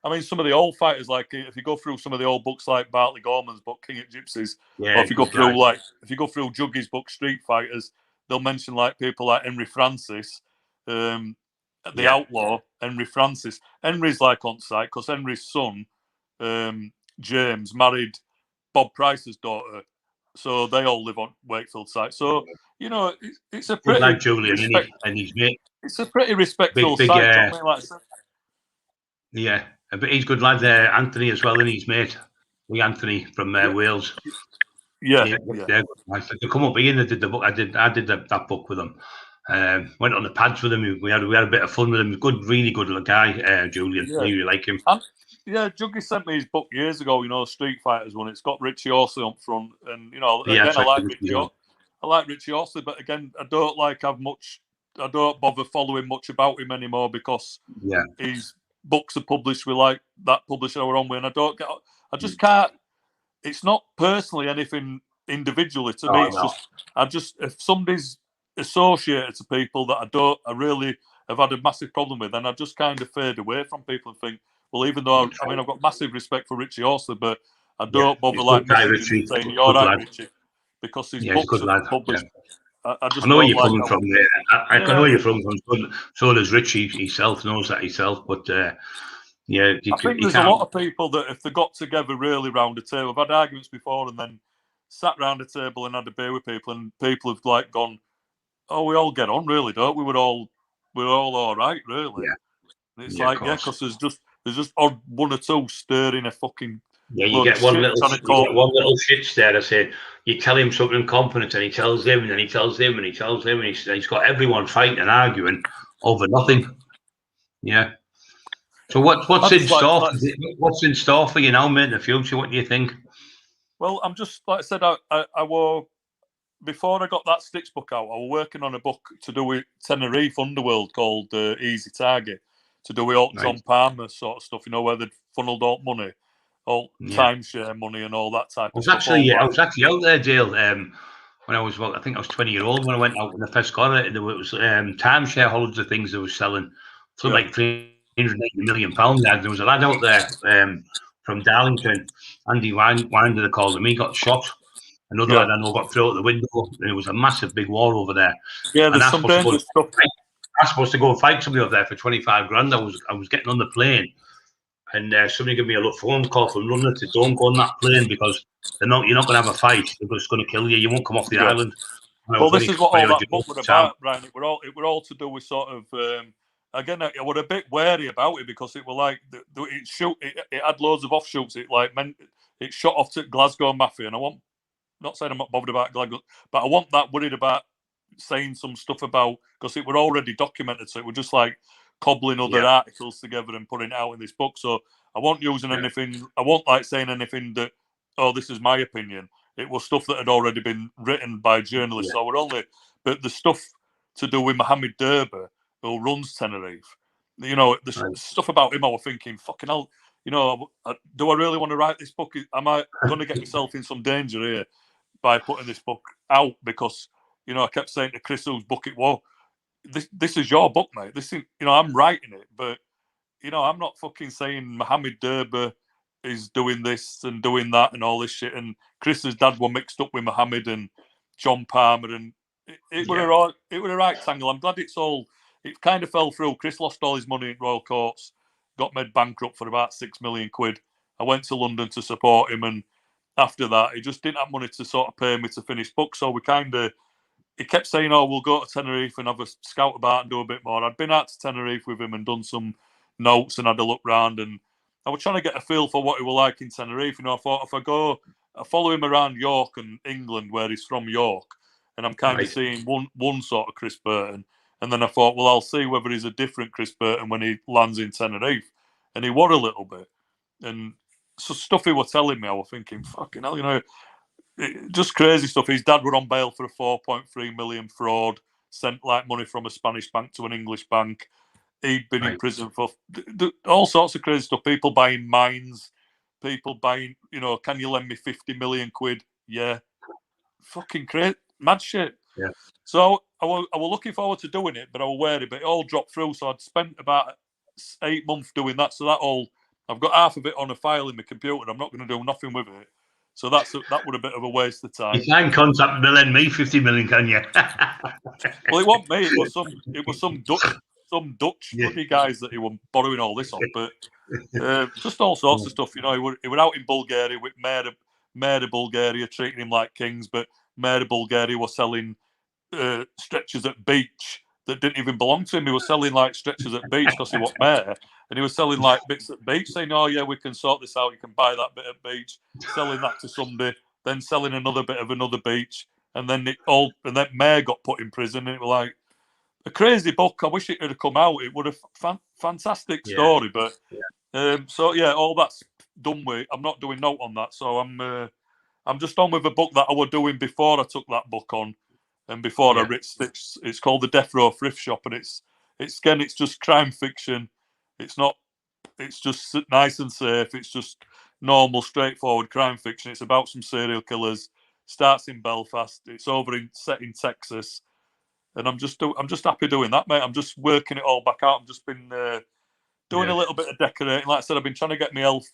mean, some of the old fighters, like if you go through some of the old books like Bartley Gorman's book, King of Gypsies, or if you go through Juggy's book, Street Fighters, they'll mention like people like Henry Francis, the outlaw Henry Francis. Henry's like on site because Henry's son, James, married Bob Price's daughter, so they all live on Wakefield site. So you know, it's a pretty like Julian and his mate. It's a pretty respectful site. But he's good lad there, Anthony as well, and his mate, Lee Anthony from Wales. They come up here and did the book. I did that book with them. Went on the pads with him. We had a bit of fun with him. Good, really good little guy, Julian. I really like him. Juggy sent me his book years ago. You know, Street Fighters one. It's got Richie Horsley up front, and you know, again, I like Richie. I like Richie Horsley, but again, I don't bother following much about him anymore because his books are published with like that publisher we're on with, and I just can't. It's not personally anything individually to me. It's just if somebody's associated to people that I really have had a massive problem with, then I just kind of fade away from people and think, well, even though I've got massive respect for Richie Horsley, but I don't bother like messaging saying you're right, Richie, because his books are published. I know where you're coming from there. I know where you're from. So does Richie himself, knows that himself, but I think there's a lot of people that if they got together really round a table, I've had arguments before and then sat round a table and had a beer with people, and people have like gone, oh, we all get on really, don't we? We're all all right, really. And it's because there's just odd one or two stirring a fucking you get one little shit stare. I said, you tell him something confident and he tells him, and then he tells him, and he tells him, and he's got everyone fighting and arguing over nothing. Yeah. So what's in store? What's in store for you now, mate, in the future? What do you think? Well, I'm just, like I said, I were, before I got that Sticks book out, I was working on a book to do with Tenerife Underworld called Easy Target, to do with all John Palmer sort of stuff, you know, where they'd funneled all money, all timeshare money and all that type of stuff. I was actually out there, Dale, when I was, I think I was 20 years old when I went out when I first got it. There was timeshare holidays of things they were selling for like £380 million. There was a lad out there from Darlington, Andy Winder, they called him. He got shot. Another lad I know got thrown out the window, and it was a massive big war over there. Yeah, there's some dangerous stuff. I was supposed to go and fight somebody up there for 25 grand. I was getting on the plane, and somebody gave me a phone call from London to don't go on that plane because you're not going to have a fight. They're just going to kill you. You won't come off the island. Well, this is what all that book was about, Brian. It were all to do with sort of. Again, I was a bit wary about it because it were like it had loads of offshoots. It shot off to Glasgow Mafia, and not saying I'm not bothered about Glasgow, but I want that worried about saying some stuff about because it were already documented, so it were just like cobbling other articles together and putting it out in this book. So I wasn't using anything. I wasn't like saying anything that this is my opinion. It was stuff that had already been written by journalists. So but the stuff to do with Mohammed Derba, who runs Tenerife, the stuff about him, I was thinking, fucking hell, do I really want to write this book? Am I going to get myself in some danger here by putting this book out? Because, I kept saying to Chris, whose book it was, this is your book, mate. This is, I'm writing it, but, I'm not fucking saying Mohammed Derba is doing this and doing that and all this shit. And Chris's dad were mixed up with Mohammed and John Palmer, and it were a right tangle. I'm glad it kind of fell through. Chris lost all his money in Royal Courts, got made bankrupt for about £6 million. I went to London to support him, and after that, he just didn't have money to sort of pay me to finish books. So he kept saying, "Oh, we'll go to Tenerife and have a scout about and do a bit more." I'd been out to Tenerife with him and done some notes and had a look round, and I was trying to get a feel for what he was like in Tenerife. I thought if I follow him around York and England, where he's from, York, and I'm kind of seeing one sort of Chris Burton. And then I thought, well, I'll see whether he's a different Chris Burton when he lands in Tenerife. And he was a little bit. And so stuff he was telling me, I was thinking, fucking hell, just crazy stuff. His dad were on bail for a 4.3 million fraud, sent like money from a Spanish bank to an English bank. He'd been in prison for all sorts of crazy stuff. People buying mines, people buying, can you lend me 50 million quid? Yeah. Fucking crazy, mad shit. Yeah. So I was looking forward to doing it, but I was wary. But it all dropped through, so I'd spent about 8 months doing that. So I've got half of it on a file in my computer. I'm not going to do nothing with it. So that would a bit of a waste of time. You can't contact me, lend me 50 million, can you? Well, it wasn't me. It was some Dutch bloody guys that he were borrowing all this on. But just all sorts of stuff. He were out in Bulgaria with Mayor of Bulgaria treating him like kings, but Mayor of Bulgaria was selling stretchers at beach that didn't even belong to him. He was selling like stretchers at beach because he was mayor, and he was selling like bits at beach, saying, "Oh yeah, we can sort this out. You can buy that bit at beach." Selling that to somebody, then selling another bit of another beach, and then mayor got put in prison. And it was like a crazy book. I wish it had come out. It would have fantastic story, but all that's done with. I'm not doing note on that, so I'm just on with a book that I was doing before I took that book on. And before I writ Stitch, it's called The Death Row Thrift Shop, and it's just crime fiction. It's just nice and safe. It's just normal, straightforward crime fiction. It's about some serial killers. Starts in Belfast. It's set in Texas, and I'm just happy doing that, mate. I'm just working it all back out. I've just been doing a little bit of decorating. Like I said, I've been trying to get my health,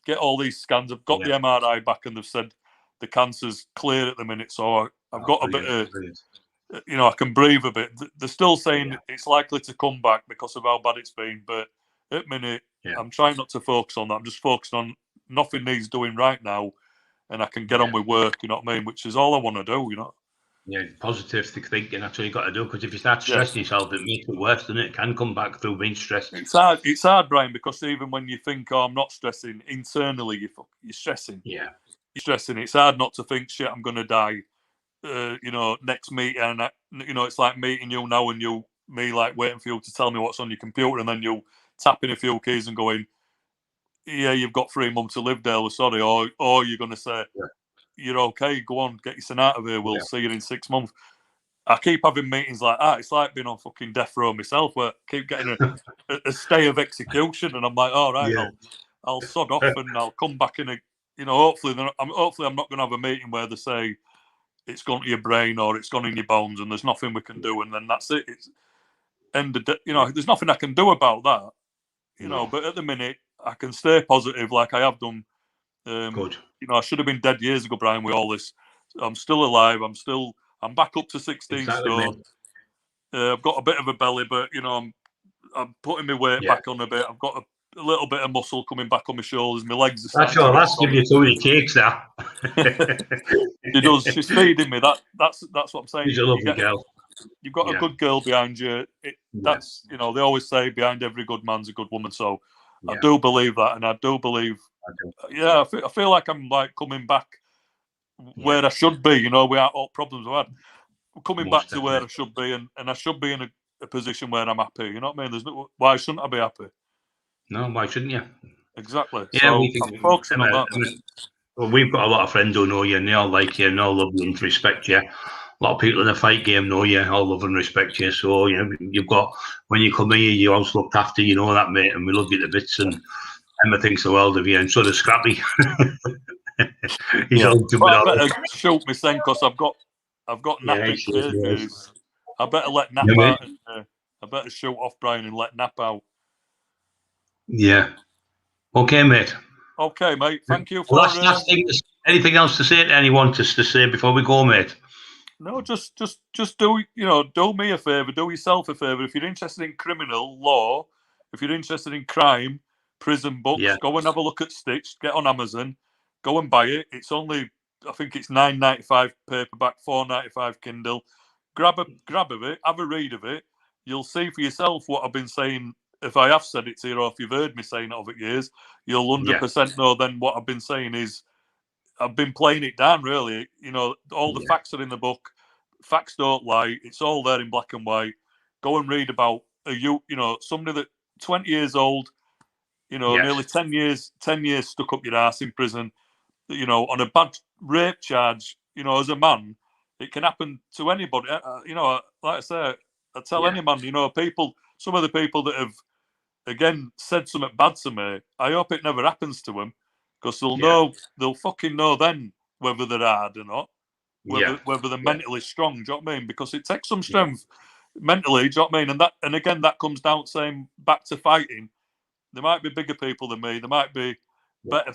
get all these scans. I've got the MRI back, and they've said the cancer's clear at the minute, so I've got a bit of, I can breathe a bit. They're still saying it's likely to come back because of how bad it's been, but at the minute, I'm trying not to focus on that. I'm just focusing on nothing needs doing right now, and I can get on with work, you know what I mean, which is all I want to do, Yeah, positive thinking, that's what you got to do, because if you start stressing yourself, it makes it worse, doesn't it? It can come back through being stressed. It's hard, Brian, because even when you think, oh, I'm not stressing, internally you're stressing. Yeah. You're stressing. It's hard not to think, shit, I'm going to die. Next meeting, and it's like meeting you now and me like waiting for you to tell me what's on your computer, and then you tapping a few keys and going, yeah, you've got 3 months to live, Dale, sorry, or you're going to say, you're okay, go on, get your son out of here, we'll see you in 6 months. I keep having meetings like that. It's like being on fucking death row myself, where I keep getting a stay of execution, and I'm like, all right, I'll sod off and I'll come back in hopefully I'm not going to have a meeting where they say it's gone to your brain or it's gone in your bones and there's nothing we can do, and then that's it. It's there's nothing I can do about that, but at the minute I can stay positive like I have done. Good. I should have been dead years ago, Brian, with all this. I'm still alive. I'm back up to 16 stone. I've got a bit of a belly, but you know, I'm putting my weight back on a bit. I've got a little bit of muscle coming back on my shoulders. My legs are That's all. That's give you 2 many cakes now. She does. She's feeding me. That's what I'm saying. She's a lovely girl. You've got a good girl behind you. That's, you know, they always say behind every good man's a good woman. So I do believe that, and I do believe. I feel like I'm like coming back where I should be. You know, without all problems I've had, coming back to where I should be, and I should be in a position where I'm happy. You know what I mean? There's no, why shouldn't I be happy? No, why shouldn't you? Exactly. Yeah, so I'm focusing on that. Well, we've got a lot of friends who know you, and they all like you, and all love you and respect you. A lot of people in the fight game know you, all love and respect you. So, you know, you've got, when you come here, you always looked after, you know that, mate, and we love you to bits, and Emma thinks the world of you, and so does Scrappy. He's all I better shoot me then, because I've got napping curfews. I better let nap out. I better shoot off, Brian, and let nap out. Yeah. Okay, mate. Okay, mate. Thank you for. Last thing, anything else to say to anyone to say before we go, mate? No, just do, you know, do me a favour, do yourself a favour. If you're interested in criminal law, if you're interested in crime, prison books, go and have a look at Stitched. Get on Amazon, go and buy it. It's only, I think it's $9.95 paperback, $4.95 Kindle. Grab of it, have a read of it. You'll see for yourself what I've been saying. If I have said it to you, or if you've heard me saying it over years, you'll 100% know then what I've been saying is I've been playing it down, really. You know, all the facts are in the book. Facts don't lie. It's all there in black and white. Go and read about you know, somebody that 20 years old, you know, nearly 10 years stuck up your ass in prison, you know, on a bad rape charge. You know, as a man, it can happen to anybody. You know, like I say, I tell any man, you know, some of the people that have, again, said something bad to me, I hope it never happens to them, because they'll fucking know then whether they're hard or not, whether they're mentally strong. Do you know what I mean? Because it takes some strength mentally. Do you know what I mean? And again, that comes down to saying back to fighting. There might be bigger people than me. There might be better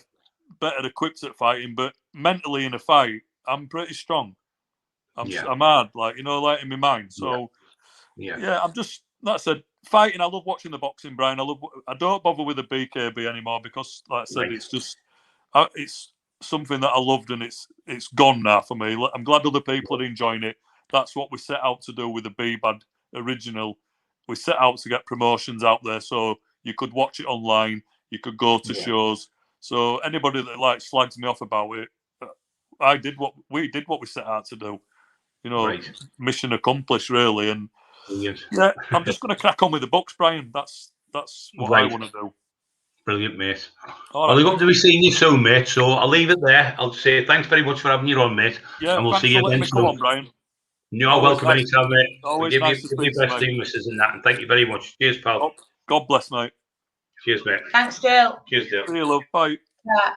equipped at fighting, but mentally in a fight, I'm pretty strong. I'm hard, like, you know, like in my mind. So I'm just, like I said, fighting. I love watching the boxing, Brian. I don't bother with the BKB anymore, because, like I said, it's just it's something that I loved, and it's gone now for me. I'm glad other people are enjoying it. That's what we set out to do with the B-Bad original. We set out to get promotions out there, so you could watch it online, you could go to shows. So anybody that like slags me off about it, we did what we set out to do. You know, mission accomplished, really. And I'm just going to crack on with the books, Brian. That's what I want to do. Brilliant, mate. All right, I hope to be seeing you soon, mate. So I'll leave it there. I'll say thanks very much for having you on, mate. Yeah, and we'll see you again soon. Come on, Brian. You're welcome anytime, mate. Always give nice you to speak your best Englishes and that. And thank you very much. Cheers, pal. God bless, mate. Cheers, mate. Thanks, Jill. Cheers, Dale. See you, love. Bye. Yeah.